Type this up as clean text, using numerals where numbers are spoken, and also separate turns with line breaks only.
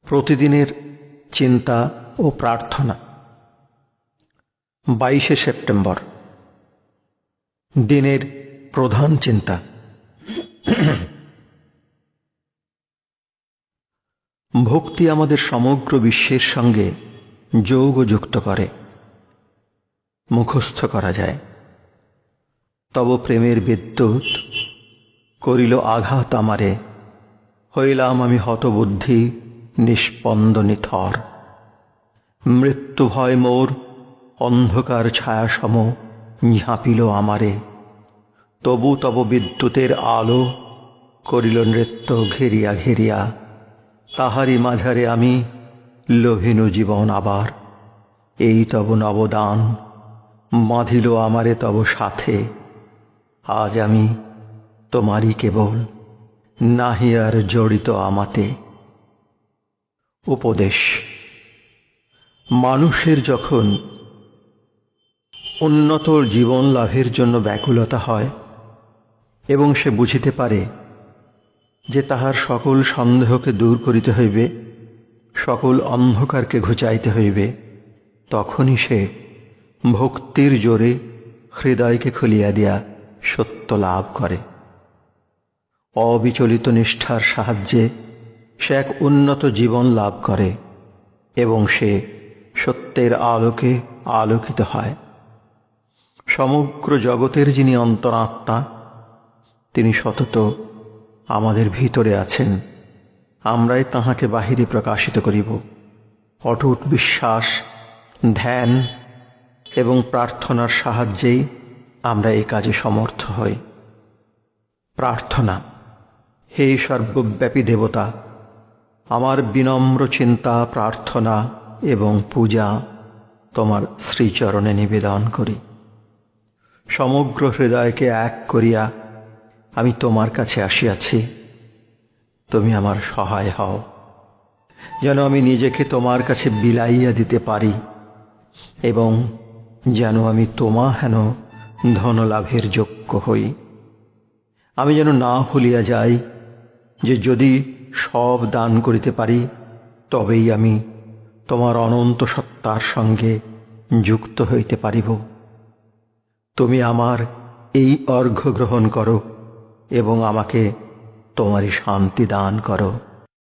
প্রতিদিনের চিন্তা ও প্রার্থনা। 22শে সেপ্টেম্বর। দিনের প্রধান চিন্তা। ভক্তি আমাদের সমগ্র বিশ্বের সঙ্গে যোগযুক্ত করে। মুখস্থ করা যায়, তব প্রেমের বিদ্যুৎ করিল আঘাত আমারে, হইলাম আমি হতবুদ্ধি নিষ্পন্দ নিথর। মৃত্যু ভয় মোর অন্ধকার ছায়াসম ঝাঁপিল আমারে, তবু তব বিদ্যুতের আলো করিল নৃত্য ঘেরিয়া ঘেরিয়া। তাহারি মাঝারে আমি লোভিনু জীবন আবার, এই তব নবদান বাঁধিল আমারে তব সাথে। আজ আমি তোমারই কেবল, নাহি আর জড়িত আমাতে। উপদেশ। মানুষের যখন উন্নত জীবন লাভের জন্য ব্যাকুলতা হয় এবং সে বুঝিতে পারে যে তাহার সকল সন্দেহকে দূর করিতে হইবে, সকল অন্ধকারকে ঘুচাইতে হইবে, তখনই সে ভক্তির জোরে হৃদয়কে খুলিয়া দিয়া সত্য লাভ করে। অবিচলিত নিষ্ঠার সাহায্যে সে এক উন্নত জীবন লাভ করে এবং সে সত্যের আলোকে আলোকিত হয়। সমগ্র জগতের যিনি অন্তরাত্মা, তিনি সতত আমাদের ভিতরে আছেন, আমরাই তাহাকে বাহিরে প্রকাশিত করিব। অটুট বিশ্বাস, ধ্যান এবং প্রার্থনার সাহায্যেই আমরা এই কাজে সমর্থ হই। প্রার্থনা। হে সর্বব্যাপী দেবতা, আমার বিনম্র চিন্তা, প্রার্থনা এবং পূজা তোমার শ্রীচরণে নিবেদন করি। সমগ্র হৃদয়কে এক করিয়া আমি তোমার কাছে আসিয়াছি। তুমি আমার সহায় হও, যেন আমি নিজেকে তোমার কাছে বিলাইয়া দিতে পারি এবং যেন আমি তোমা হেন ধনলাভের যোগ্য হই। আমি যেন না ভুলিয়া যাই যে যদি সব দান করিতে পারি, তবেই আমি তোমার অনন্ত সত্তার সঙ্গে যুক্ত হইতে পারিব। তুমি আমার এই অর্ঘ্য গ্রহণ করো এবং আমাকে তোমারই শান্তি দান করো।